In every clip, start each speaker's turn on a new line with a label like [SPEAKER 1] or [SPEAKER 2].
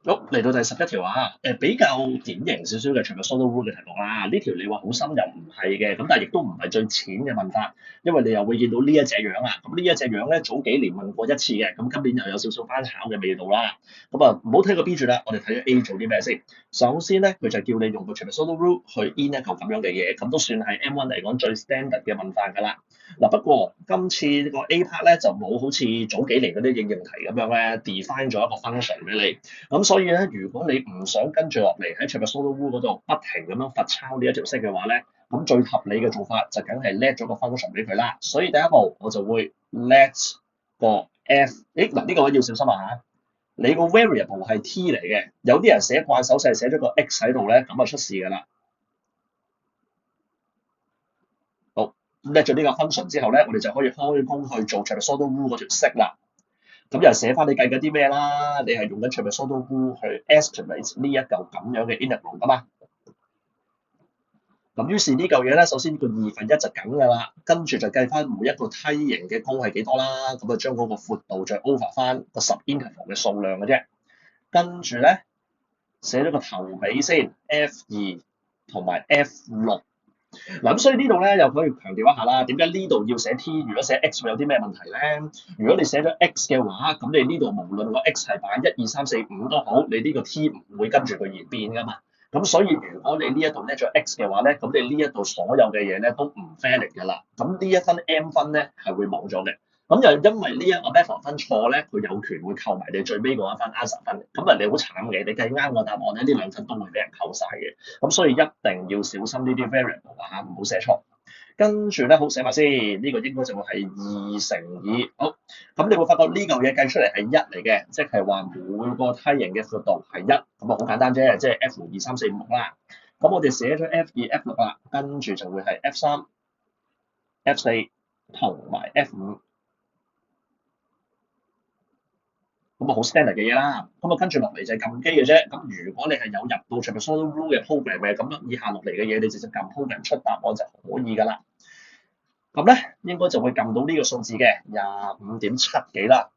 [SPEAKER 1] 好，嚟到第11條啊，比較典型少少嘅 trapezoidal rule 嘅題目啦。呢條你話好深又唔係嘅，咁但係亦都唔係最淺嘅問法，因為你又會見到呢一隻樣啊。咁呢一隻樣咧，早幾年問過一次嘅，咁今年又有少少翻炒嘅味道啦。咁啊，唔好睇個 B 住啦，我哋睇咗 A 做啲咩先。首先咧，佢就叫你用個 trapezoidal rule 去 in 一嚿咁樣嘅嘢，咁都算係 M1 嚟講最 standard 嘅問法㗎啦。嗱，不過今次呢個 A part 咧就冇好似早幾年嗰啲應用題咁樣咧 define 咗一個 function 俾你。咁所以咧，如果你唔想跟住落嚟喺 trapezoidal rule 嗰度不停咁樣罰抄呢一條式嘅話咧，咁最合理嘅做法就梗係 let 咗個 function 俾佢啦。所以第一步我就會 let 個 f， 嗱呢個位要小心啊嚇，你個 variable 係 t 嚟嘅，有啲人寫慣手勢寫咗個 x 喺度咧，咁就出事㗎啦。好 let 咗呢個 function 之後咧，我哋就可以開工去做 trapezoidal rule 嗰條式啦。咁又寫翻你計緊啲咩啦？你係用緊 trapezoidal rule 去 estimate 呢一嚿咁樣嘅 integral 噶嘛？咁於是呢嚿嘢咧，首先個1/2就梗㗎啦，跟住就計翻每一個梯形嘅公係幾多啦，咁啊將嗰個闊度再 over 翻個 subinterval 嘅數量嘅啫。跟住咧寫咗個頭尾先 F2 同埋 F6。嗱咁所以呢度咧又可以強調一下啦，點解呢度要寫 t， 如果寫 x 會有啲咩問題咧？如果你寫咗 x 嘅話，咁你呢度無論個 x 係擺1、2、3、4、5都好，你呢個 t 唔會跟住佢而變噶嘛。咁所以如果你呢一度 let 咗 x 嘅話咧，咁你呢一度所有嘅嘢咧都唔 valid 㗎啦。咁呢一分 m 分咧係會冇咗嘅。咁又因為呢一個 method 分錯咧，佢有權會扣埋你最尾嗰一分 answer 分。咁啊你好慘嘅，你計啱個答案咧，呢兩分都會俾人扣晒嘅。咁所以一定要小心呢啲 variable 啊，唔好寫錯。跟住咧，好寫埋先，呢個應該就會係2乘2。好，咁你會發覺呢嚿嘢計出嚟係1嚟嘅，即係話每個梯形嘅闊度係1，咁啊好簡單啫，即係 F 2、3、4、5、6啦。咁我哋寫咗 F2、F6啦，跟住就會係 F3、F4 同埋 F5。咁啊好 standard 嘅嘢啦，咁啊跟住落嚟就係撳機嘅啫。咁如果你係有入到 trapezoidal rule 嘅 program 嘅，咁以下落嚟嘅嘢你直接撳 program 出答案就可以㗎啦。咁咧應該就會撳到呢個數字嘅25.7幾啦。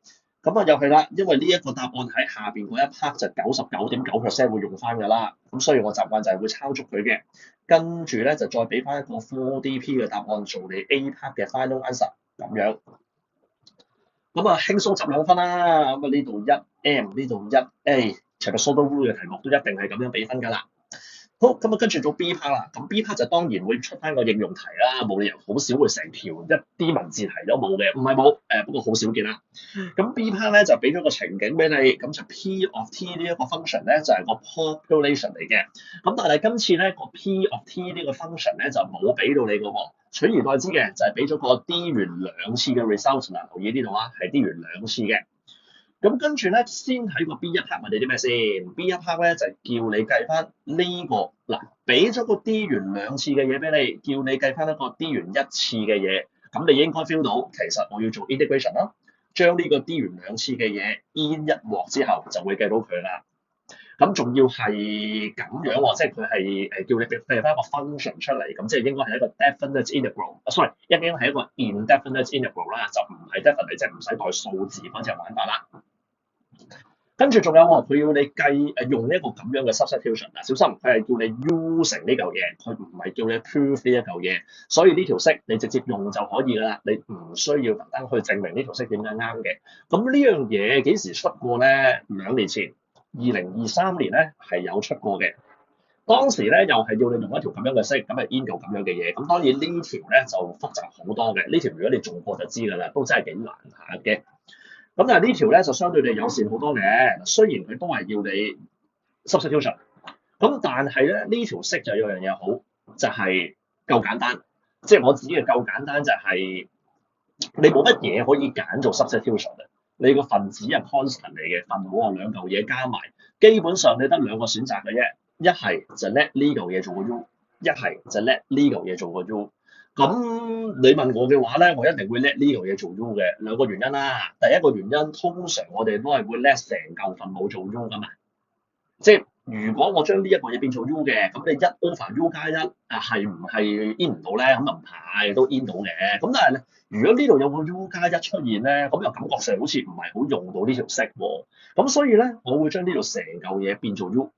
[SPEAKER 1] 咁啊又係啦，因為呢一個答案喺下邊嗰一 part 就99.9% 會用翻㗎啦。咁所以我習慣就係會抄足佢嘅，跟住咧就再俾翻一個 4DP 嘅答案做你 A part 嘅 final answer 咁樣。咁啊，輕鬆執2分啦。咁啊，呢度1M，呢度1A，trapezoidal rule 嘅題目都一定係咁樣俾分㗎啦。好，咁啊，跟住做 B part 啦。咁 B part 就當然會出翻個應用題啦，冇理由好少會成條一啲文字題都冇嘅，唔係冇，不過好少見啦。咁 B part 咧就俾咗個情景俾你，咁就 P of T 呢一個 function 咧就係個 population 嚟嘅。咁但係今次咧個 P of T 呢個 function 咧就冇俾到你嘅喎，取而代之嘅就係俾咗個 D 完2次嘅 result 啦。留意呢度啊，係 D 完2次嘅。咁跟住咧，先睇個 B 一 part 問你啲咩先 ？B 一 part 咧就叫你計翻呢個嗱，俾咗個 D 完2次嘅嘢俾你，叫你計翻一個 D 完1次嘅嘢。咁你應該 feel 到其實我要做 integration 啦，將呢個 D 完2次嘅嘢 in 一鑊之後就會計到佢啦。咁仲要係咁樣喎，即係佢係叫你計翻一個 function 出嚟，咁即係應該係一個 definite integral，sorry， 應該係一個 indefinite integral 啦，就唔係 definite，即係唔使代數字嗰隻玩法啦。跟住仲有喎，佢要你計用一個咁樣嘅 substitution 嗱，小心佢係叫你 use 成呢嚿嘢，佢唔係叫你 prove 呢一嚿嘢，所以呢條式你直接用就可以㗎啦，你唔需要特登去證明呢條式點解啱嘅。咁呢樣嘢幾時出過咧？2年前，2023年咧係有出過嘅。當時咧又係要你用一條咁樣嘅式，咁係 in 嚿咁樣嘅嘢。咁當然呢條咧就複雜好多嘅，呢條如果你做過就知㗎啦，都真係幾難下嘅。咁但係呢條咧就相對地友善好多嘅，雖然佢都係要你 substitution，咁但係咧呢條式就有樣嘢好，就係夠簡單。即係我指嘅夠簡單就係你冇乜嘢可以揀做 substitution 嘅，你個分子係 constant 嚟嘅，分母啊2嚿嘢加埋，基本上你得2個選擇嘅啫，一係就 let 呢嚿嘢做個 u， 一係就 let 呢嚿嘢做個 u。咁你問我嘅話咧，我一定會 let 呢嚿嘢做 u 嘅，2個原因啦。第一個原因，通常我哋都係會 let 成嚿分母做 u 噶嘛，即係如果我將呢一個嘢變做 U 嘅，咁你一 over U 加一係唔係 in 唔到咧？咁啊唔係，都 in 到嘅。咁但係咧，如果呢度有個 U 加一出現咧，咁又感覺上好似唔係好用到呢條式喎。咁所以咧，我會將呢度成嚿嘢變做 U。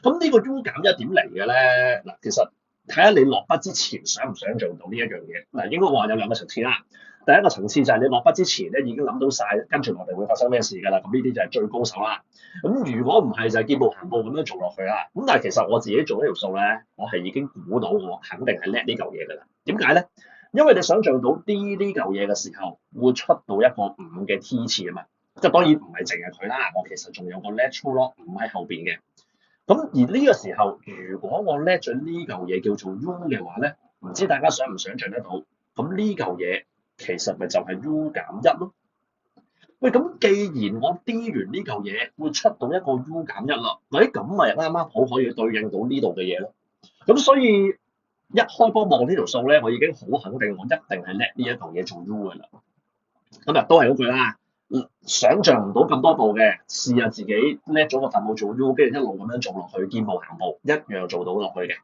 [SPEAKER 1] 咁呢個 U 減一點嚟嘅咧？嗱，其實睇下你落筆之前想唔想做到呢一樣嘢。嗱，應該話有兩個層次啦。第一個層次就係你落筆之前咧已經諗到晒跟住落嚟會發生咩事㗎啦。咁呢啲就係最高手啦。咁如果唔係就係見步行步咁樣做落去啦。咁但係其實我自己做呢條數咧，我係已經估到我肯定係叻呢嚿嘢㗎啦。點解咧？因為你想像到 D 呢嚿嘢嘅時候，會出到一個5嘅 T 次啊嘛。即係當然唔係淨係佢啦，我其實仲有個 lateral lock 5喺後邊嘅。咁而呢個時候，如果我叻咗呢嚿嘢叫做 U 嘅話咧，唔知大家想唔想像得到？咁呢嚿嘢其實咪就係 U 減一咯。喂，咁既然我 D 完呢嚿嘢會出到一個 U 減一啦，咁咪啱啱好可以對應到呢度嘅嘢咯。咁所以一開波望呢條數咧，我已經好肯定我一定係叻呢一嚿嘢做 U 㗎啦。咁啊，都係嗰句啦。想像唔到咁多步嘅，試下自己叻咗個踏步做 U，跟住一路咁樣做落去，見步行步，一樣做到落去嘅。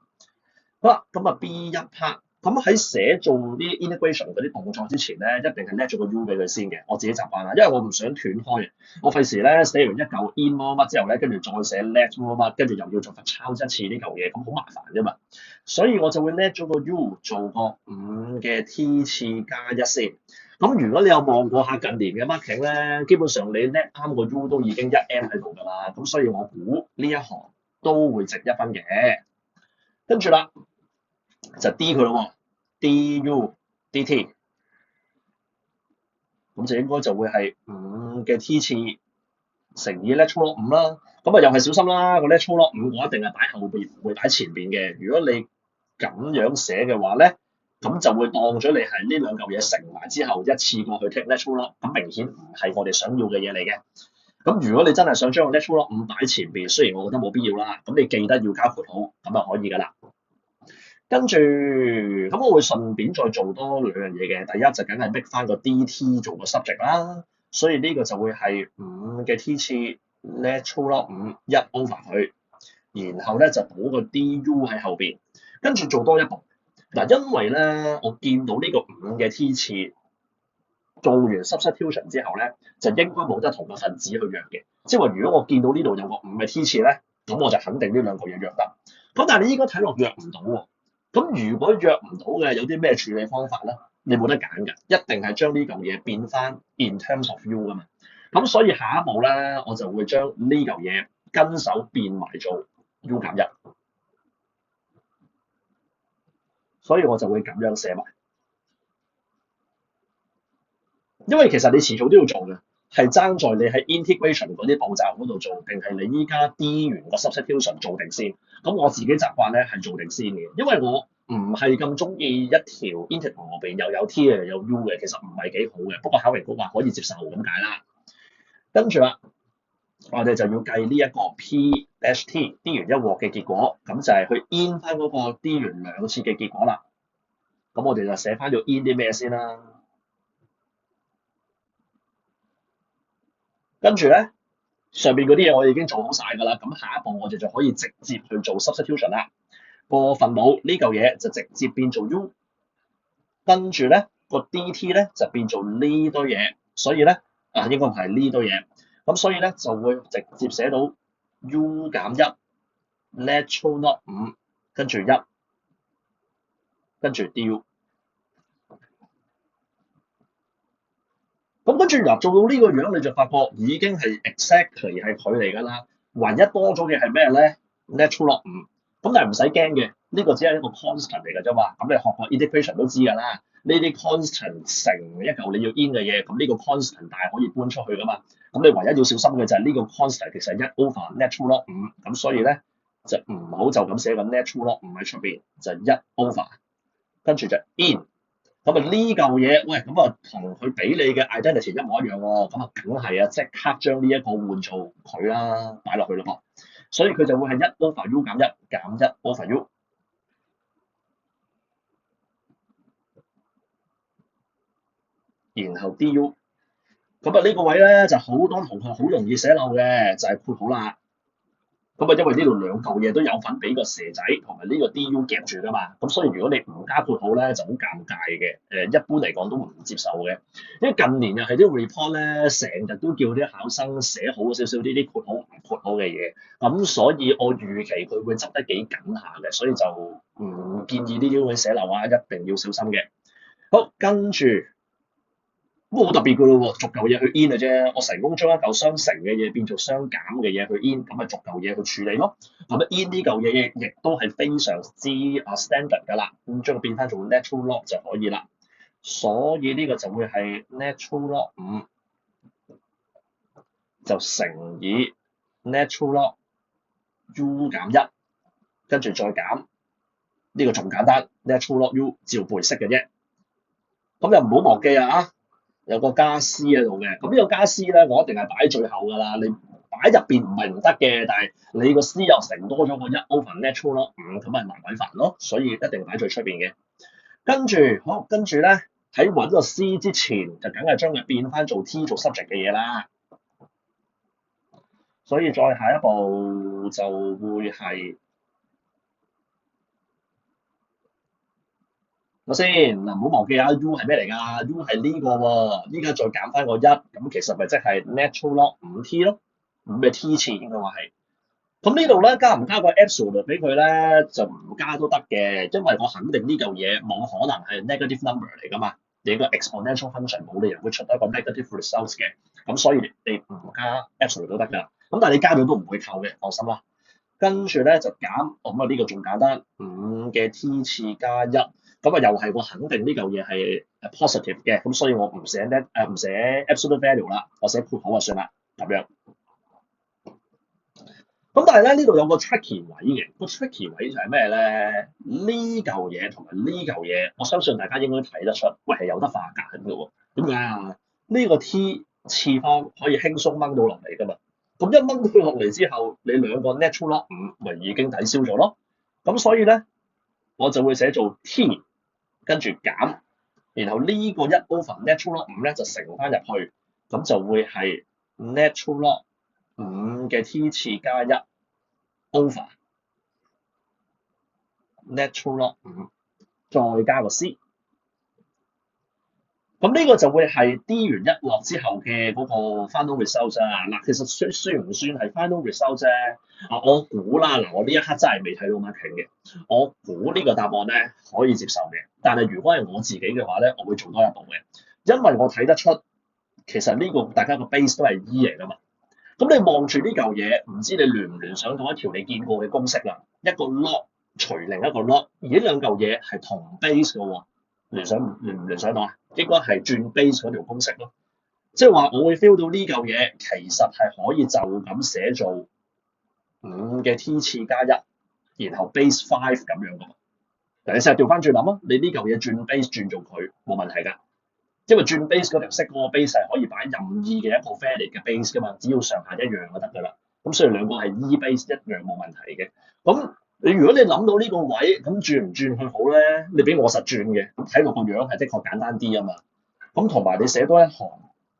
[SPEAKER 1] 好啦，咁啊 B 一 part，咁喺寫做啲 integration 嗰啲動作之前咧，一定係叻咗個 U 俾佢先嘅。我自己習慣啦，因為我唔想斷開，我費事咧寫完一嚿 in 乜之後咧，跟住再寫 let 乜，跟住又要再抄一次呢嚿嘢，咁好麻煩啫嘛。所以我就會叻咗個 U，做個5嘅 T 次加一先。咁如果你有望過下近年嘅 marking 咧，基本上你叻啱個 U 都已經1M 喺度㗎啦。咁所以我估呢一行都會值1分嘅。跟住啦，就 D 佢咯喎，DU DT，咁就應該就會係5嘅 T 次乘以 lateral lock 5啦。咁啊又係小心啦，個 lateral lock 5我一定係擺後邊，唔會擺前邊嘅。如果你咁樣寫嘅話咧，咁就會當咗你係呢兩嚿嘢乘埋之後一次過去 take lateral lock，咁明顯唔係我哋想要嘅嘢嚟嘅。咁如果你真係想將個 lateral lock 5擺前邊，雖然我覺得冇必要啦，咁你記得要交括號，咁就可以㗎啦。跟住咁我會順便再做多兩樣嘢嘅。第一就梗係逼翻個 DT 做個 subject 啦，所以呢個就會係5嘅 T 次 lateral lock 5一 over 佢，然後咧就補個 DU 喺後邊，跟住做多一步。嗱，因為咧我見到呢個5嘅 T 次做完 substitution 之後咧，就應該冇得同個分子去約嘅。即係話如果我見到呢度有個5嘅 T 次咧，咁我就肯定呢兩個嘢約得。咁但係你應該睇落約唔到喎。咁如果約唔到嘅，有啲咩處理方法咧？你冇得揀㗎，一定係將呢嚿嘢變翻 in terms of U 㗎嘛。咁所以下一步咧，我就會將呢嚿嘢跟手變埋做 U 減一，所以我就會咁樣寫埋。因為其實你遲早都要做嘅，係爭在你喺 integration 嗰啲步驟嗰度做，定係你依家 D 完個 substitution 做定先。咁我自己習慣咧係做定先嘅，因為我唔係咁中意一條 integral 入邊又有 T 又有 U 嘅，其實唔係幾好嘅。不過考評局話可以接受咁解啦。跟住啦，我哋就要計呢一個 P-T D 完一鑊嘅結果，咁就係去 in 翻嗰個 D 完2次嘅結果啦。咁我哋就寫翻要 in 啲咩先啦。跟住咧，上邊嗰啲嘢我已經做好晒㗎啦，咁下一步我哋就可以直接去做 substitution 啦。個分母呢嚿嘢就直接變做 U， 跟住咧個 DT 咧就變做呢堆嘢，所以咧應該唔係呢堆嘢，咁所以咧就會直接寫到 U 減一 lateral lock 5，跟住1，跟住 DU。咁跟住嗱，做到呢個樣你就發覺已經係 exactly 係佢嚟㗎啦。唯一多咗嘅係咩咧 ？lateral lock 5。咁但係唔使驚嘅，呢個只係一個 constant 嚟㗎啫嘛。咁你學過 integration 都知㗎啦。呢啲 constant 乘一嚿你要 in 嘅嘢，咁呢個 constant 大可以搬出去㗎嘛。咁你唯一要小心嘅就係呢個 constant 其實係1 over lateral lock 5。咁所以咧就唔好就咁寫個 lateral lock 5喺出邊，就1 over，跟住就 in。咁啊呢嚿嘢，喂，咁啊同佢俾你嘅 identity 一模一樣喎，咁啊梗係啊，即刻將呢一個換做佢啦，擺落去咯噃，所以佢就會係1 over U 減1減1 over U， 然後 DU， 咁啊呢個位咧就好多同學好容易寫漏嘅，就係括號啦。咁啊，因為呢度兩嚿嘢都有份俾個蛇仔同埋呢個 DU 夾住噶嘛，咁所以如果你唔加括號咧，就好尷尬嘅。一般嚟講都唔接受嘅，因為近年又係啲 report 咧，成日都叫啲考生寫好少少呢啲括號唔括號嘅嘢，咁所以我預期佢會執得幾緊下嘅，所以就唔建議呢啲會寫漏啊，一定要小心嘅。好，跟住。咁好特別噶咯喎，逐嚿嘢去 in 嘅啫。我成功將一嚿相乘嘅嘢變做相減嘅嘢去 in，咁咪逐嚿嘢去處理咯。咁啊 in 呢嚿嘢亦都係非常之standard 噶啦，咁將佢變翻做 natural log 就可以啦。所以呢個就會係 natural log 5就乘以 natural log u 減1，跟住再減呢個仲簡單 natural log u 照背式嘅啫。咁又唔好忘記啊！有個加 C 喺度嘅，咁呢個加 C 咧，我一定係擺最後㗎啦。你擺入邊唔係唔得嘅，但係你個 C 又乘多咗個1 over natural log 5，咁咪麻鬼煩咯。所以一定擺最出邊嘅。跟住咧喺揾個 C 之前，就梗係將佢變翻做 T 做 subject 嘅嘢啦。所以再下一步就會係我先嗱，唔好忘記啊 U 係咩嚟㗎？U 係呢個喎，依家再減翻個1，咁其實咪即係 natural log 5T 咯，5嘅 T 次應該話係。咁呢度咧加唔加個 absolute 俾佢咧，就唔加都得嘅，因為我肯定呢嚿嘢冇可能係 negative number 嚟㗎嘛，你個 exponential function 冇理由會出得一個 negative results 嘅，咁所以你唔加 absolute 都得㗎。咁但係你加咗都唔會扣嘅，放心啦。跟住咧就減，咁啊呢個仲簡單，5嘅 T 次加1，咁啊又係我肯定呢嚿嘢係 positive 嘅，咁所以我唔寫唔寫 absolute value 啦，我寫括號就算啦，咁樣。咁但係咧呢度有個 tricky 位嘅，個 tricky 位就係咩咧？呢嚿嘢同埋呢嚿嘢，我相信大家應該睇得出，喂係有得化簡嘅喎。點解啊？呢個 T 次方可以輕鬆掹到落嚟㗎嘛？咁一掹佢落嚟之後，你兩個 natural log 5咪已經抵消咗咯。咁所以咧，我就會寫做 T 跟住減，然後呢個1 over natural log 5咧就乘翻入去，咁就會係 natural log 5嘅 T 次加1 over natural log 5再加個 C。咁呢個就會係 D 完一落之後嘅嗰個 final result 啊！嗱，其實算唔算係 final result 啫？我估啦，嗱，我呢一刻真係未睇到 marking 嘅，我估呢個答案咧可以接受嘅。但係如果係我自己嘅話咧，我會做多一步嘅，因為我睇得出其實呢個大家個 base 都係 E 嚟㗎嘛。咁你望住呢嚿嘢，唔知你聯唔聯想到一條你見過嘅公式啦？一個 log 除另一個 log，而呢兩嚿嘢係同 base 嘅喎。聯唔聯想到啊？應該係轉 base 嗰條公式咯，即係話我會 feel 到呢嚿嘢其實係可以就咁寫做5嘅 T 次加1，然後 base 5咁樣噶嘛。但你成日調翻轉諗啊，你呢嚿嘢轉 base 轉做佢冇問題㗎，因為轉 base 嗰條式嗰個 base 係可以擺任意嘅一個 valid 嘅 base 㗎嘛，只要上下一樣就得㗎啦。咁所以兩個係 E base 一樣冇問題嘅。咁如果你諗到呢個位，咁轉唔轉去好咧？你俾我實轉嘅，睇落個樣係的確簡單啲啊嘛。咁同埋你寫多一行，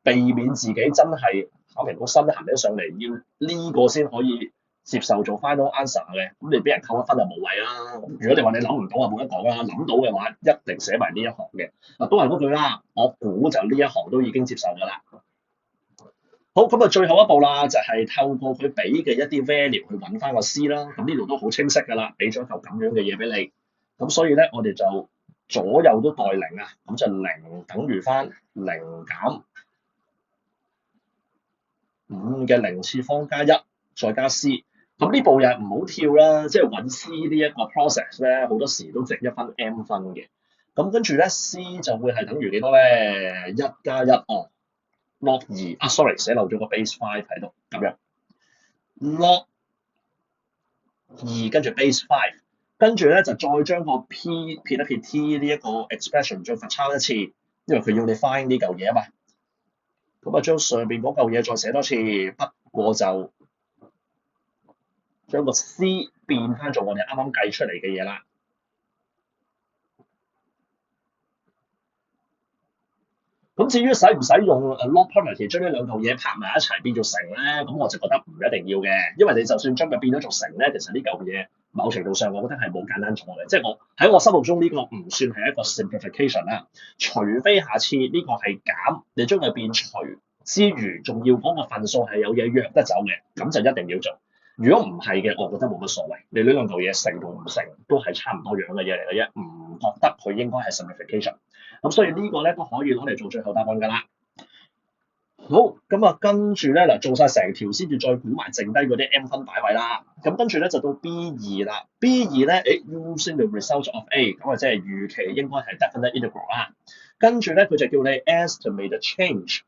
[SPEAKER 1] 避免自己真係考評局心行起上嚟，要呢個先可以接受做 final answer 嘅。咁你俾人扣一分就無謂啦。如果你話你諗唔到啊，冇得講啦。諗到嘅話，一定寫埋呢一行嘅。嗱，都係嗰句啦，我估就呢一行都已經接受㗎啦。好，咁啊，最後一步啦，就係透過佢俾嘅一啲 value 去揾翻個 C 啦。咁呢度都好清晰㗎啦，俾咗嚿咁樣嘅嘢俾你。咁所以咧，我哋就左右都代0啊，咁就0等於翻0減5嘅0次方加1，再加 C。咁呢步又唔好跳啦，即係揾 C 呢一個 process 咧，好多時都值1分 M 分嘅。咁跟住咧 C 就會係等於幾多咧？1加1哦。log 2啊，sorry 寫漏咗個 base 5喺度，咁樣 log 2跟住 base 5，跟住咧就再將個 p 撇一撇 t 呢一個 expression 再罰抄一次，因為佢要你 find 呢嚿嘢啊嘛。咁啊將上邊嗰嚿嘢再寫多次，不過就將個 c 變翻做我哋啱啱計出嚟嘅嘢啦。咁至於使唔使用 log property 將呢兩嚿嘢拍埋一齊變做乘咧？咁我就覺得唔一定要嘅，因為你就算將佢變咗做乘咧，其實呢嚿嘢某程度上我覺得係冇簡單錯嘅，即係我喺我心目中呢個唔算係一個 simplification 啦。除非下次呢個係減，你將佢變除之餘，仲要嗰個份數係有嘢約得走嘅，咁就一定要做。如果唔係嘅，我覺得冇乜所謂。你呢兩嚿嘢乘同唔乘都係差唔多樣嘅嘢嚟嘅啫，唔覺得佢應該係 simplification。咁所以呢個咧都可以攞嚟做最後答案㗎啦。好，咁啊跟住咧嗱，做晒成條先至再估埋剩低嗰啲 M 分擺位啦。咁跟住咧就到 B2啦。B2咧，using the result of A， 咁啊即係預期應該係 definite integral 啦。跟住咧佢就叫你 estimate the change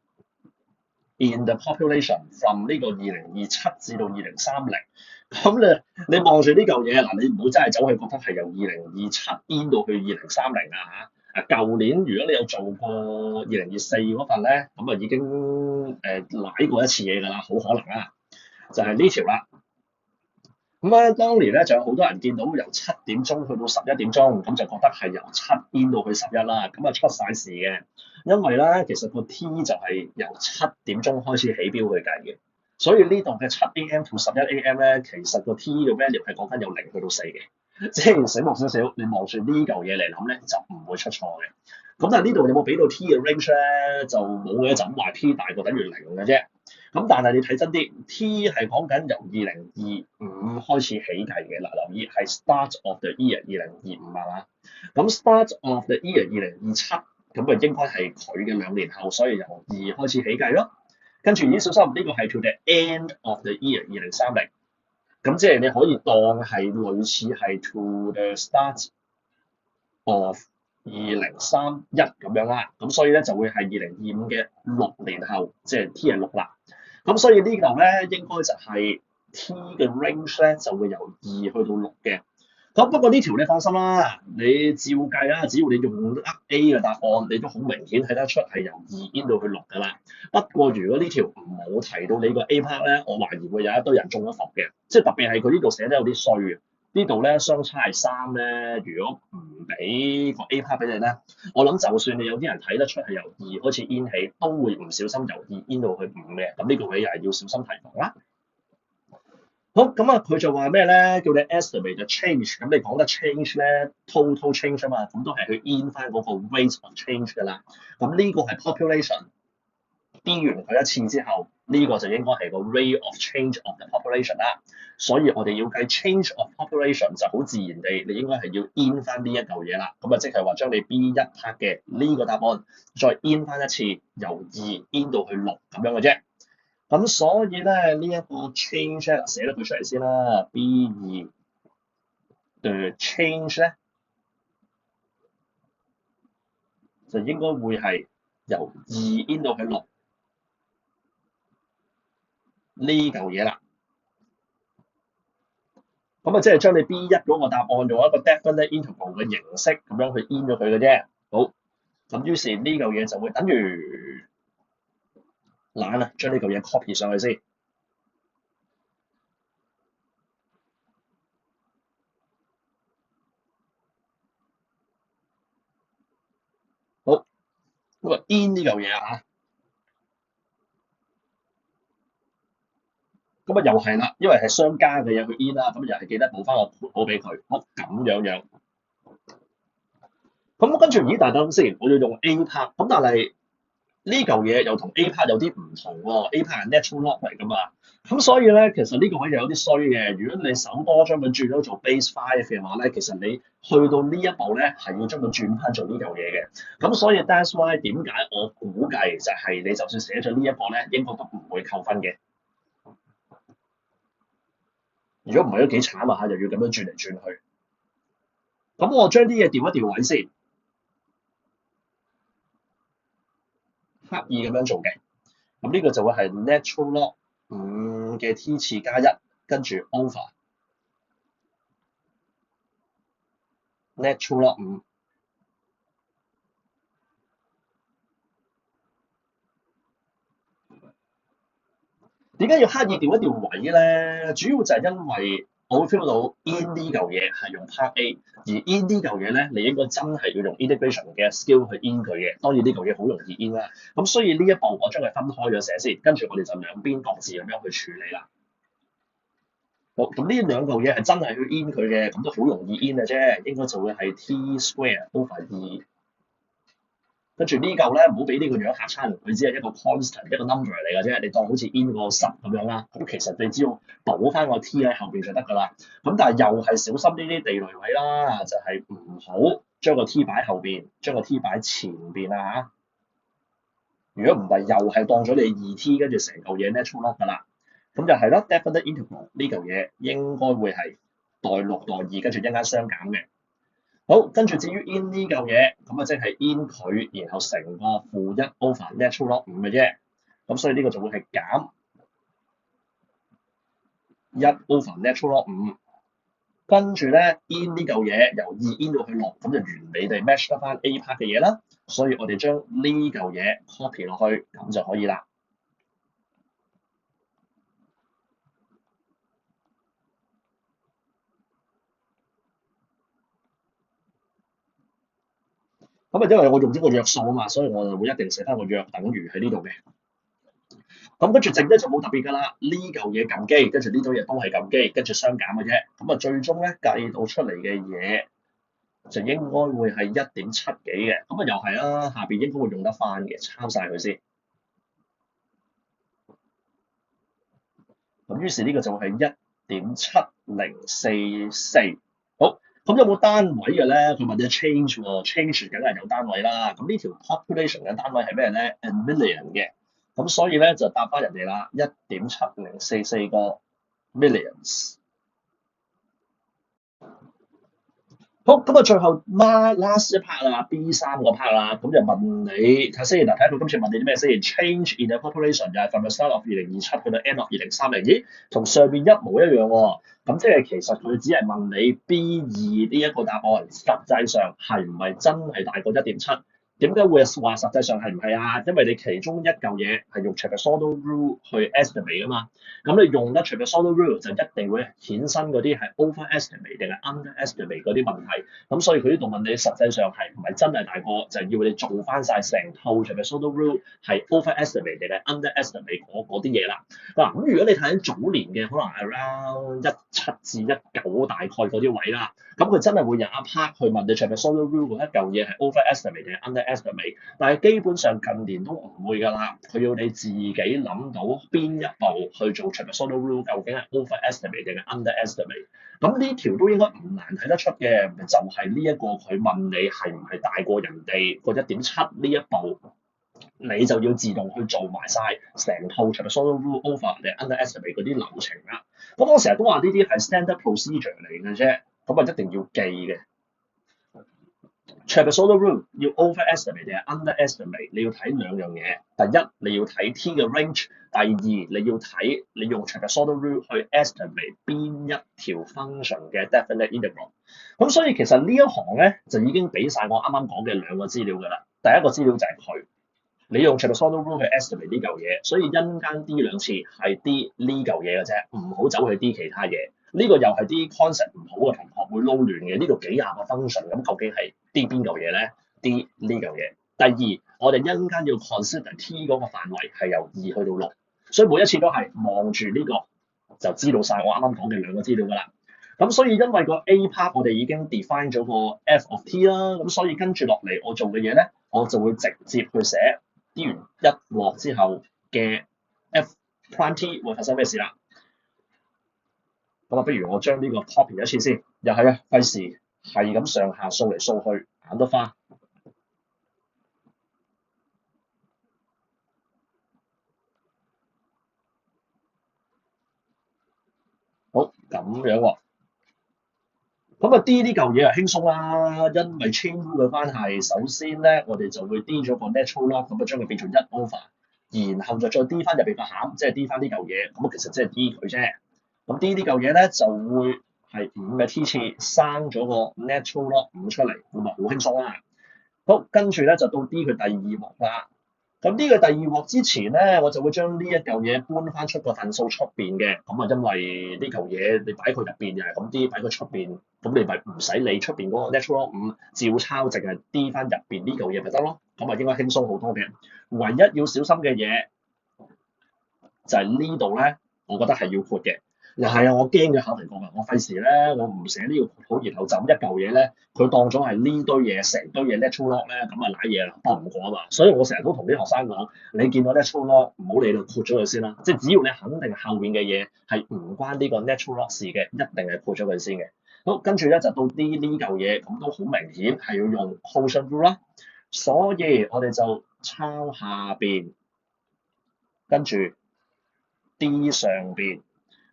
[SPEAKER 1] in the population from 呢個2027至到2030。咁你望住呢嚿嘢嗱，你唔好真係走去覺得係由2027 in 到去2030啊嚇。舊年如果你有做過2024嗰份咧，咁啊已經舐過一次嘢㗎啦，好可能啦，就係呢條啦。咁咧，當年咧就有好多人見到由7點鐘去到11點鐘，咁就覺得係由7 in 到去11啦，咁啊出晒事嘅。因為咧其實個 T 就係由7點鐘開始起標去計嘅，所以呢度嘅7 AM 到11 AM 咧，其實個 T 嘅 value 係講緊由0去到4嘅，即係醒目少少，你望住呢嚿嘢嚟諗咧就唔會出錯嘅。咁但係呢度有冇俾到 T 嘅 range 咧？就冇嘅，就咁話 T 大過等於0嘅啫。咁但係你睇真啲 ，T 係講緊由2025開始起計嘅。嗱，留意係 start of the year 2025係嘛？咁 start of the year 2027，咁啊應該係佢嘅2年後，所以由2開始起計咯。跟住小心呢個係 to the end of the year 2030，咁即係你可以當係類似係 to the start of 2031咁樣啦。咁所以咧就會係2025嘅6年後，即係 T 係6啦。咁所以呢嚿咧應該就係 T 嘅 range 咧就會由2去到6嘅。咁不過呢條你放心啦，你照計啦，只要你用得 A 嘅答案，你都好明顯睇得出係由2 in 到去6㗎啦。不過如果呢條冇提到你個 A part 咧，我懷疑會有一堆人中咗伏嘅，即係特別係佢呢度寫得有啲衰嘅。呢度咧相差係3咧，如果唔俾個 A part 俾你咧，我諗就算你有啲人睇得出係由2開始 in 起，都會唔小心由2 in 到去5嘅。咁呢個位又係要小心提防啦。好，咁啊佢就話咩咧？叫你 estimate the change， 咁你講得 change 咧 ，total change 啊嘛，咁都係去 in 翻嗰個 rate of change 㗎啦。咁呢個係 population。B 完佢一次之後，呢個就應該係個 rate of change of the population 啦。所以我哋要計 change of population 就好自然地，你應該係要 in 翻呢一嚿嘢啦。咁啊，即係話將你 B1 part 嘅呢個答案再 in 翻一次，由2 in 到去6咁樣嘅啫。咁所以咧呢一個 change 咧寫咗佢出嚟先啦。B2 嘅 change 咧就應該會係由2 in 到去6。呢嚿嘢啦，咁啊即係將你 B1 嗰個答案用一個 definite integral 嘅形式咁樣去 in 咗佢嘅啫。好，咁於是呢嚿嘢就會等於懶啊，將呢嚿嘢 copy 上去先。好，咁啊 in 呢嚿嘢啊，咁啊又係啦，因為係相加嘅嘢去 in 啦，咁又係記得補翻個括號俾佢。好，咁樣。咁跟住，咦？但係等先，我要用 A part，咁但係呢嚿嘢又同 A part 有啲唔同喎。A part 係 natural log 嚟㗎嘛，咁所以咧，其實呢個位又有啲衰嘅。如果你手多將佢轉咗做 base 5嘅話咧，其實你去到呢一步咧，係要將佢轉翻做呢嚿嘢嘅。咁所以 that's why 點解我估計就係你就算寫咗呢一個咧，應該都唔會扣分嘅。如果唔係都幾慘啊嚇，又要咁樣轉嚟轉去。咁我將啲嘢調一調位先。刻意咁樣做嘅，咁呢個就會係 natural log 5嘅 T 次加1，跟住 over natural log 5。點解要刻意調一調位咧？主要就係因為我會 feel 到 in 呢嚿嘢係用 part A，而 in 呢嚿嘢咧，你應該真係要用 integration 嘅 skill 去 in 佢嘅。當然呢嚿嘢好容易 in 啦。咁所以呢一步我將佢分開咗寫先，跟住我哋就兩邊各自咁樣去處理啦。好，咁呢兩嚿嘢係真係去 in 佢嘅，咁都好容易 in 嘅啫，應該就會係 t square over 2。跟住呢嚿咧，唔好俾呢個樣嚇親，佢只係一個 constant 一個 number 嚟嘅啫，你當好似 in 個10咁樣啦。咁其實你只要補翻個 t 喺後邊就得㗎啦。咁但係又係小心呢啲地雷位啦，就係唔好將個 t 擺後邊，將個 t 擺前邊啊嚇。如果唔係，又係當咗你2t，跟住成嚿嘢 natural log 㗎啦。咁就係啦 definite integral 呢嚿嘢應該會係代6代2，跟住一間相減嘅。好，跟住至於 in 呢嚿嘢，咁啊即係 in 佢，然後乘個-1 over natural log 5嘅啫。咁所以呢個就會係減1 over natural log 5。跟住咧 in 呢嚿嘢由2 in 到去6，咁就完美地 match 得翻 A part 嘅嘢啦。所以我哋將呢嚿嘢 copy 落去，咁就可以啦。咁啊，因為我用咗個約數啊嘛，所以我就會一定寫翻個約等於喺呢度嘅。咁跟住剩低就冇特別㗎啦，呢嚿嘢撳機，跟住呢堆嘢都係撳機，跟住相減嘅啫。咁啊，最終咧計到出嚟嘅嘢就應該會係1.7幾嘅。咁啊，又係啦，下邊應該會用得翻嘅，抄晒佢先。咁於是呢個就係1.7044。好。咁有冇單位嘅咧？佢問咗 change 喎，change 梗係有單位啦。咁呢條 population 嘅單位係咩咧 ？in million 嘅。咁所以咧就答翻人哋啦，1.7044個 millions。好，咁啊最後 last 一 part 啦 ，B3 個 part 啦，咁就問你睇下先，嗱睇下佢今次問你啲咩先？Change in the population 就係 from the start of 2027去到 end of 2030，咦，同上面一模一樣喎。咁即係其實佢只係問你 B2呢一個答案，實際上係唔係真係大過1.7？點解會話實際上係唔係啊？因為你其中一嚿嘢係用 trapezoidal rule 去 estimate 噶嘛，咁你用得 trapezoidal rule 就一定會衍生嗰啲係 overestimate 定係 underestimate 嗰啲問題。咁所以佢呢度問你實際上係唔係真係大過，就係要你做翻晒成套 trapezoidal rule 係 overestimate 定係 underestimate 嗰啲嘢啦。嗱，咁如果你睇緊早年嘅，可能 around 17至19大概嗰啲位啦，咁佢真係會有一 part 去問你 trapezoidal rule 嗰一嚿嘢係 overestimate 定係 underestimate，但係基本上近年都唔會㗎啦。佢要你自己諗到邊一步去做 trapezoidal rule，究竟係 overestimate 定係 underestimate。咁呢條都應該唔難睇得出嘅，就係呢一個佢問你係唔係大過人哋個1.7呢一步，你就要自動去做埋晒成套 trapezoidal rule over 定 underestimate 嗰啲流程啦。咁我成日都話呢啲係 standard procedure 嚟嘅啫，咁啊一定要記嘅。trapezoidal rule 要 overestimate 定係 underestimate，你要睇兩樣嘢。第一，你要睇 t 嘅 range；第二，你要睇你用 trapezoidal rule 去 estimate 邊一條 function 嘅 definite integral。咁所以其實呢一行咧就已經俾晒我啱啱講嘅兩個資料㗎啦。第一個資料就係佢，你用 trapezoidal rule 去 estimate 呢嚿嘢，所以因間 d 兩次係 d 呢嚿嘢嘅啫，唔好走去 d 其他嘢。呢個又係啲 concept 唔好嘅同學會撈亂嘅，呢度幾廿個 function，咁究竟係 d 邊嚿嘢咧 ？d 呢嚿嘢。第二，我哋一陣間要 consider t 嗰個範圍係由2去到6，所以每一次都係望住呢個就知道晒我啱啱講嘅兩個資料㗎啦。咁所以因為個 A part 我哋已經 define 咗個 f of t 啦，咁所以跟住落嚟我做嘅嘢咧，我就會直接去寫 d 完一鑊之後嘅 f prime t 會發生咩事啦。咁啊，不如我將呢個 copy 一次先，又係啊，費事係咁上下掃嚟掃去，眼都花。好，咁樣喎。咁啊 D 呢嚿嘢啊輕鬆啦，因為 chain rule 嘅關係，首先咧我哋就會 D 咗個 natural log，咁啊將佢變做1 over，然後就再 D 翻入邊個餡，即係 D 翻呢嚿嘢，咁啊其實即係 D 佢啫。咁 D 呢嚿嘢咧就會係5嘅 t 次生咗個 natural log 5出嚟，咁啊好輕鬆啦。好，跟住咧就到 D 佢第二幕啦。咁呢個第二鑊之前咧，我就會將呢一嚿嘢搬翻出個份數出邊嘅。咁啊，因為呢嚿嘢你擺佢入邊又係咁啲，擺佢出邊，咁你咪唔使理出邊嗰個 natural 5照抄，淨係 D 翻入邊呢嚿嘢咪得咯。咁啊，應該輕鬆好多嘅。唯一要小心嘅嘢就係呢度咧，我覺得係要括嘅。又係啊，我驚佢考題過啊，我費事咧，我唔寫呢個括號，然後就咁一嚿嘢咧，佢當咗係呢堆嘢，成堆嘢 natural log 咧，咁啊瀨嘢啦，幫唔過啊嘛。所以我成日都同啲學生講，你見到 natural log 唔好理佢，括咗佢先啦。即係只要你肯定後面嘅嘢係唔關呢個 natural log 事嘅，一定係括咗佢先嘅。好，跟住咧就到呢嚿嘢，咁都好明顯係要用 quotient rule 啦。所以我哋就抄下邊，跟住 D 上邊。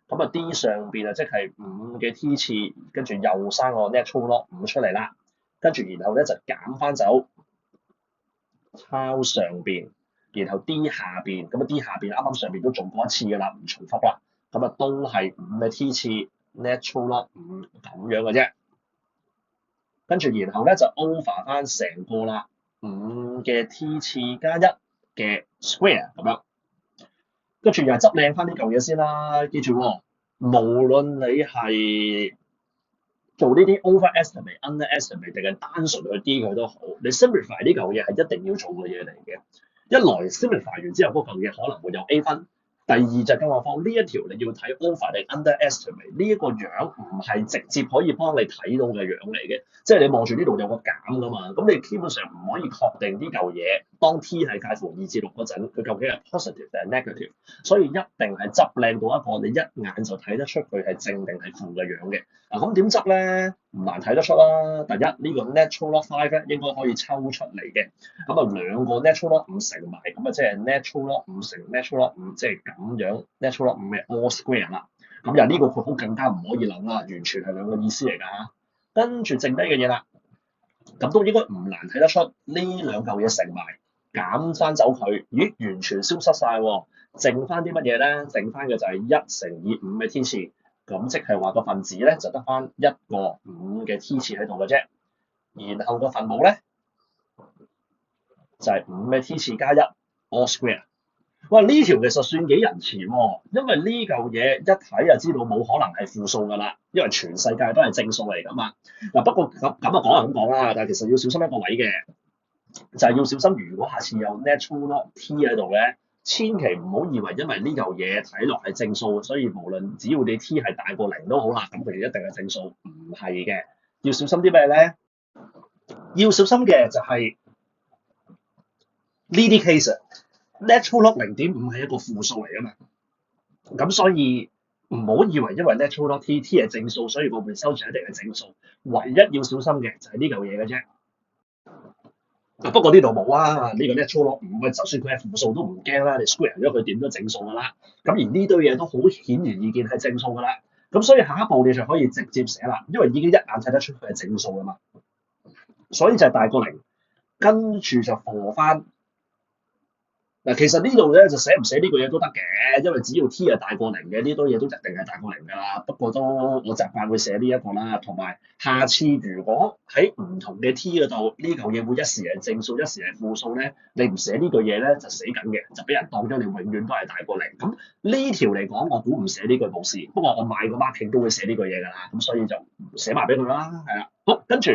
[SPEAKER 1] 咁啊 D 上邊啊，即係5嘅 T 次，跟住又生個 natural log 5出嚟啦，跟住然後咧就減翻走，抄上邊，然後 D 下邊，咁啊 D 下邊啱啱上邊都做過一次㗎啦，唔重複啦，咁啊都係5嘅 T 次 natural log 5咁樣嘅啫，跟住然後咧就 over 翻成個啦，5嘅 T 次加1嘅 square 咁樣。跟住又係執靚翻呢嚿嘢先啦，記住喎，無論你係做呢啲 overestimate、underestimate 定係單純去 D 佢都好，你 simplify 呢嚿嘢係一定要做嘅嘢嚟嘅。一來 simplify 完之後嗰嚿嘢可能會有 A 分，第二就係更何況呢一條你要睇 over 定 underestimate 呢一個樣唔係直接可以幫你睇到嘅樣嚟嘅，即係你望住呢度有個減噶嘛，咁你基本上唔可以確定呢嚿嘢當 T 係介乎2至6嗰陣，佢究竟係 positive 定係 negative，所以一定係執靚到一個你一眼就睇得出佢係正定係負嘅樣嘅。嗱咁點執咧？唔難睇得出啦。第一呢個 natural log 5咧應該可以抽出嚟嘅。咁啊兩個 natural log 5乘埋，咁啊即係 natural log 5乘 natural log 5，即係咁樣 natural log 5嘅 all square 啦。咁又呢個括號更加唔可以諗啦，完全係兩個意思嚟㗎嚇。跟住剩低嘅嘢啦，咁都應該唔難睇得出呢兩嚿嘢乘埋減翻走佢，咦完全消失晒喎，剩翻啲乜嘢咧？剩翻嘅就係1乘以5嘅 T 次，咁即係話個分子咧就得翻一個5嘅 T 次喺度嘅啫，然後個分母咧就係5嘅 T 次加1 all square。哇！呢條其實算幾仁慈喎，因為呢嚿嘢一睇就知道冇可能係負數㗎啦，因為全世界都係正數嚟㗎嘛。嗱不過咁啊講係咁講啦，但係其實要小心一個位嘅，就係要小心，如果下次有 natural log T 喺度咧，千祈唔好以為因為呢嚿嘢睇落係正數，所以無論只要你 T 係大過0都好啦，咁佢哋一定係正數，唔係嘅。要小心啲咩咧？要小心嘅就係呢啲 case。natural log 0.5係一個負數嚟㗎嘛，咁所以唔好以為因為 natural log T 係正數，所以個 result 一定係正數。唯一要小心嘅就係呢嚿嘢嘅啫。不過呢度冇啊，呢個 natural log 5就算佢係負數都唔驚啦，你 square 咗佢點都正數㗎啦。咁而呢堆嘢都好顯而易見係正數㗎啦。咁所以下一步你就可以直接寫啦，因為已經一眼睇得出佢係正數㗎嘛。所以就係大過0，跟住就 for 翻。嗱，其實呢度咧就寫唔寫呢個嘢都得嘅，因為只要 T 係大過0嘅，呢堆嘢都一定係大過0㗎啦。不過都我習慣會寫呢一個啦，同埋下次如果喺唔同嘅 T 嗰度呢嚿嘢會一時係正數，一時係負數咧，你唔寫呢句嘢咧就死緊嘅，就俾人當咗你永遠都係大過0。咁呢條嚟講，我估唔寫呢句冇事。不過我買個 marking 都會寫呢句嘢㗎啦，咁所以就寫埋俾佢啦，係啦。好，跟住。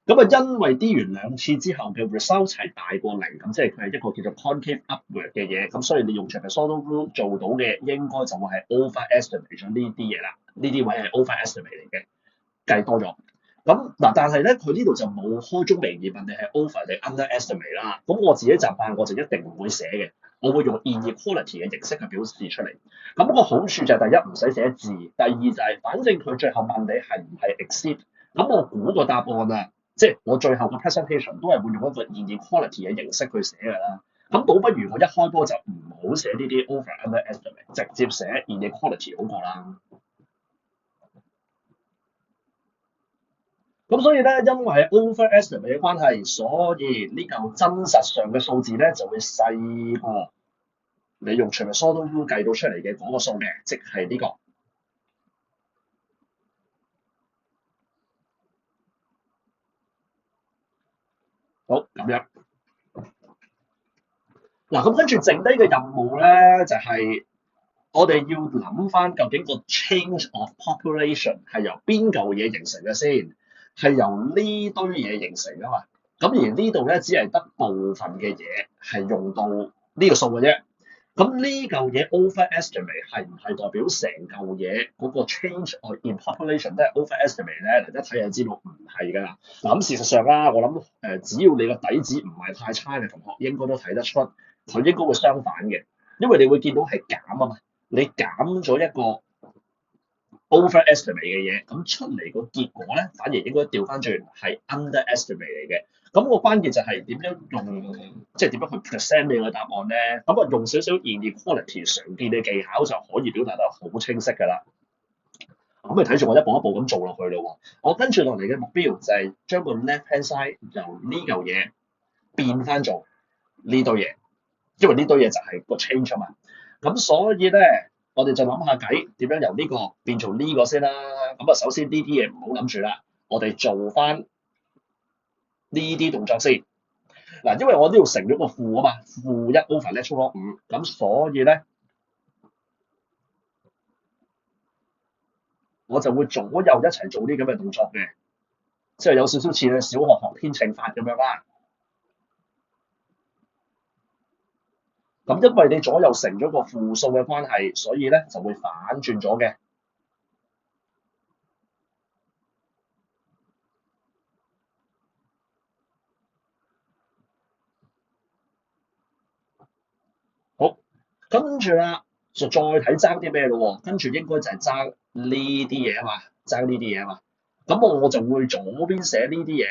[SPEAKER 1] 咁啊，因為 D 完2次之後嘅 result 係大過0，咁即係佢係一個叫做 concave upward 嘅嘢，咁所以你用 trapezoidal rule 做到嘅應該就會係 overestimate 咗呢啲嘢啦，呢啲位係 overestimate 嚟嘅，計多咗。咁嗱，但係咧佢呢度就冇開宗明義問你係 over 定 underestimate 啦。咁我自己習慣我就一定唔會寫嘅，我會用 inequality 嘅形式去表示出嚟。咁個好處就係第一唔使寫字，第二就係反正佢最後問你係唔係 exceed，咁我估個答案啊。即係我最後個 presentation 都係會用一個 inequality 嘅形式去寫㗎啦。咁倒不如我一開波就唔好寫呢啲 over underestimate，直接寫 inequality 好過啦。咁所以咧，因為 overestimate 嘅關係，所以呢嚿真實上嘅數字咧就會細過你用 trapezoidal rule 計到出嚟嘅嗰個數嘅，即係呢個。好，咁樣。嗱，咁跟住剩低嘅任務咧，就係、我哋要諗翻究竟個 change of population 係由邊嚿嘢形成嘅先，係由呢堆嘢形成啊嘛。咁而呢度咧，只係得部分嘅嘢係用到呢個數嘅啫。咁呢嚿嘢 overestimate 係唔係代表成嚿嘢嗰個 change in population 都係 overestimate 咧？大家睇下知道唔係㗎啦。嗱，咁事實上啦，我諗只要你個底子唔係太差嘅同學，應該都睇得出佢應該會相反嘅，因為你會見到係減啊嘛。你減咗一個 overestimate 嘅嘢，咁出嚟個結果咧，反而應該調翻轉係 underestimate 嚟嘅。咁個關鍵就係點樣用，即係點樣去 present 你個答案咧？咁啊，用少少 inequality 常見嘅技巧就可以表達得好清晰㗎啦。咁你睇住我一步一步咁做落去咯喎。我跟住落嚟嘅目標就係將個 left hand side 由呢嚿嘢變翻做呢堆嘢，因為呢堆嘢就係個 change 啊嘛。咁所以咧，我哋就諗下計點樣由呢個變做呢個先啦。咁啊，首先呢啲嘢唔好諗住啦，我哋做翻呢啲動作先。嗱，因為我呢度乘咗個負啊嘛，負1 over natural 5，咁所以咧，我就會左右一齊做啲咁嘅動作嘅，即係有少少似你小學學編程法咁樣啦。咁因為你左右乘咗個負數嘅關係，所以咧就會反轉咗嘅。好，跟住啦，就再睇爭啲咩咯喎？跟住應該就係爭呢啲嘢啊嘛，爭呢啲嘢啊嘛。咁我就會左邊寫呢啲嘢，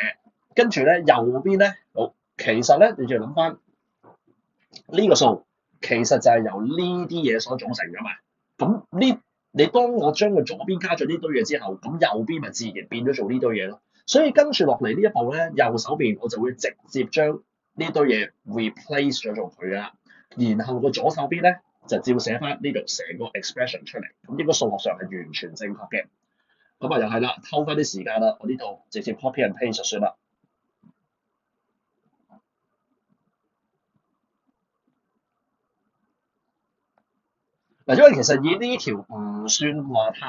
[SPEAKER 1] 跟住咧右邊咧，好，其實咧你就諗翻呢個數，其實就係由呢啲嘢所組成噶嘛。咁你當我將佢左邊加咗呢堆嘢之後，咁右邊咪自然變咗做呢堆嘢咯。所以跟住落嚟呢一步咧，右手邊我就會直接將呢堆嘢 replace 咗做佢啦。然後個左手邊咧就照寫翻呢度成個 expression 出嚟，咁應該數學上係完全正確嘅。咁啊又係啦，偷翻啲時間啦，我呢度直接 copy and paste 就算啦。嗱，因為其實以呢條唔算話太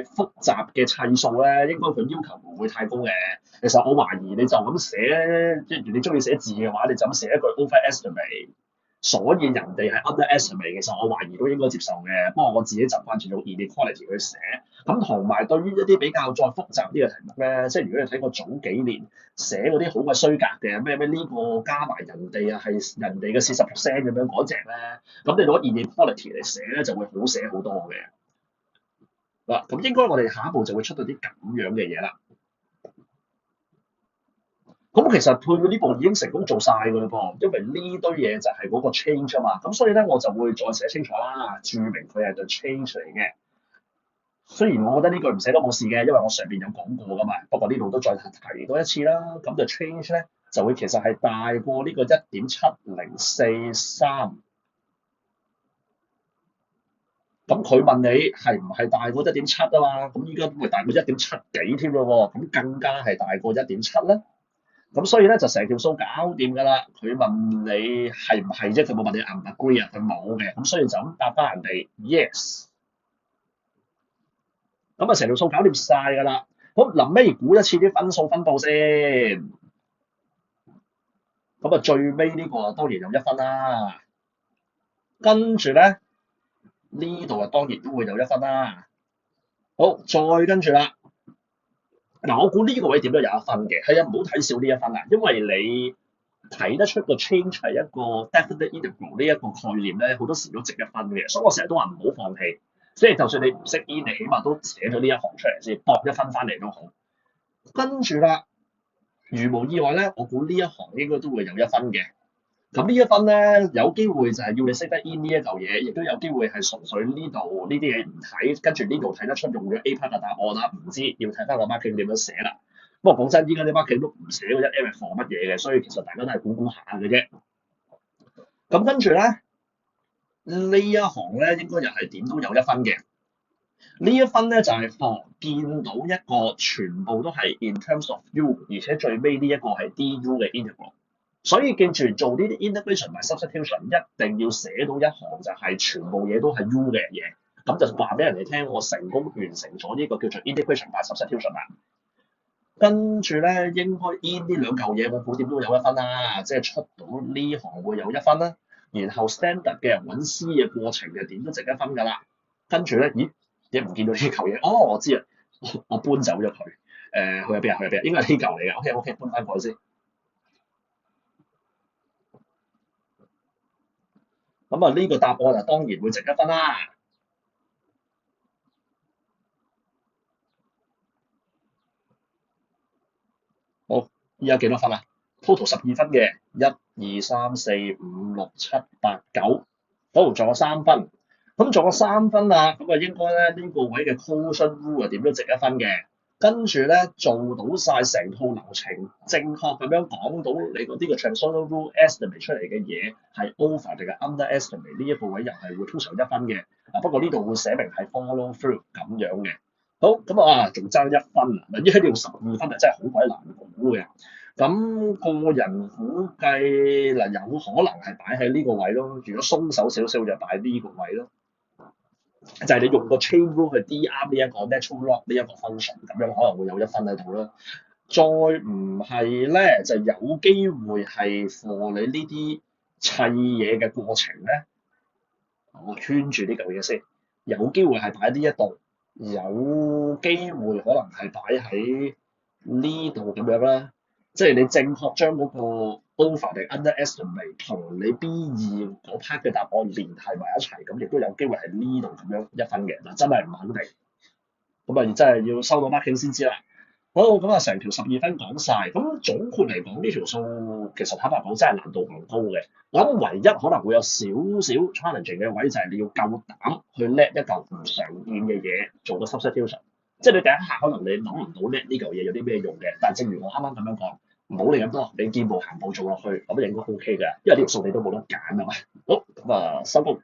[SPEAKER 1] 複雜嘅砌數咧，應該佢要求唔會太高嘅。其實我懷疑你就咁寫，即係你中意寫字嘅話，你就咁寫一句 overestimate。所以人哋係 underestimate，其實我懷疑都應該接受嘅。不過我自己習慣住用 inequality 去寫。咁同埋對於一啲比較再複雜啲嘅題目咧，即係如果你睇過早幾年寫嗰啲好鬼衰格嘅咩呢個加埋人哋啊係人哋嘅40%咁樣嗰隻咧，咁你攞 inequality 嚟寫咧就會好寫好多嘅。嗱，咁應該我哋下一步就會出到啲咁樣嘅嘢啦。咁其實配到呢步已經成功做晒㗎啦噃，因為呢堆嘢就係嗰個 change 啊嘛，咁所以咧我就會再寫清楚啦，註明佢係對 change 嚟嘅。雖然我覺得呢句唔寫都冇事嘅，因為我上邊有講過噶嘛，不過呢度都再提多一次啦。咁就 change 咧就會其實係大過呢個1.7043。咁佢問你係唔係大過1.7啊嘛？咁依家都會大過1.7幾添咯喎，咁更加係大過1.7啦。咁所以咧就成條數搞掂㗎啦。佢問你係唔係啫，佢冇問你 agree 啊，佢冇嘅。咁所以就咁答翻人哋 yes。咁啊成條數搞掂晒㗎啦。好，臨尾估一次啲分數分佈先。咁啊最尾呢個當然有1分啦。跟住咧呢度啊當然都會有1分啦。好，再跟住啦。嗱，我估呢個位點都有1分嘅，係啊，唔好睇少呢1分啊，因為你睇得出個 change 係一個 definite integral 呢一個概念咧，好多時都值1分嘅，所以我成日都話唔好放棄，即係就算你唔識 in，你起碼都寫咗呢一行出嚟先，搏1分翻嚟都好。跟住啦，如無意外咧，我估呢一行應該都會有1分嘅。咁呢1分咧，有機會就係要你識得 in 呢一嚿嘢，亦都有機會係純粹呢度呢啲嘢唔睇，跟住呢度睇得出用咗 A part 嘅答案啦，唔知要睇翻個 marking 點樣寫啦。不過講真，依家啲 marking 都唔寫嗰一 M 係放乜嘢嘅，所以其實大家都係估估下嘅啫。咁跟住咧，呢一行咧應該又係點都有1分嘅。呢1分咧就係放見到一個全部都係 in terms of u，而且最尾呢一個係 du 嘅 integral。所以記住做呢啲 integration 同埋 substitution 一定要寫到一行就係全部嘢都係 U 嘅嘢，咁就話俾人哋聽我成功完成咗呢個叫做 integration 同埋 substitution 啦。跟住咧應該 in 呢兩嚿嘢我估點都有一分啦，即係出到呢行會有一分啦。然後 standard 嘅揾 C 嘅過程嘅點都值一分㗎啦。跟住咧，咦？點唔見到呢嚿嘢？哦，我知啊，我搬走咗佢。去咗邊啊？去咗邊啊？應該係呢嚿嚟嘅。OK，搬翻過去先。咁啊，呢個答案啊當然會值一分啦。好，依家幾多分啊？total 12分嘅，1、2、3、4、5、6、7、8、9，好，仲有3分。咁仲有3分啦，咁啊應該咧呢個位嘅 quotient rule 啊點都值一分嘅。跟住咧做到晒成套流程，正確咁樣講到你嗰啲嘅 transformer rule estimate 出嚟嘅嘢係 over 定係 under estimate 呢一個位又係會通常一分嘅。不過呢度會寫明係 follow through 咁樣嘅。好，咁啊仲爭1分啊！嗱，依家呢度12分啊，真係好鬼難估嘅。咁個人估計嗱，有可能係擺喺呢個位咯。如果鬆手少少就擺呢個位咯。就係你用個 chain rule 去 DR 呢一個 natural log 呢一個 function，咁樣可能會有1分喺度啦。再唔係咧，就有機會係 for 你呢啲砌嘢嘅過程咧，我圈住呢嚿嘢先，有機會係擺呢一度，有機會可能係擺喺呢度咁樣啦。即係你正確將嗰個 over 定 underestimate 同你 B2嗰 part 嘅答案連繫埋一齊，咁亦都有機會係呢度咁樣1分嘅。嗱，真係唔肯定，咁啊真係要收到 marking 先知啦。好，咁啊成條12分講晒。咁總括嚟講，呢條數其實坦白講真係難度唔高嘅。我諗唯一可能會有少少 challenging 嘅位就係你要夠膽去叻一嚿唔常見嘅嘢做個 substitution。即係你第一下可能你諗唔到叻呢嚿嘢有啲咩用嘅，但係正如我啱啱咁樣講，唔好理咁多，你見步行步做落去，咁應該 OK 嘅，因為呢條數你都冇得揀啊嘛。好，咁啊收工。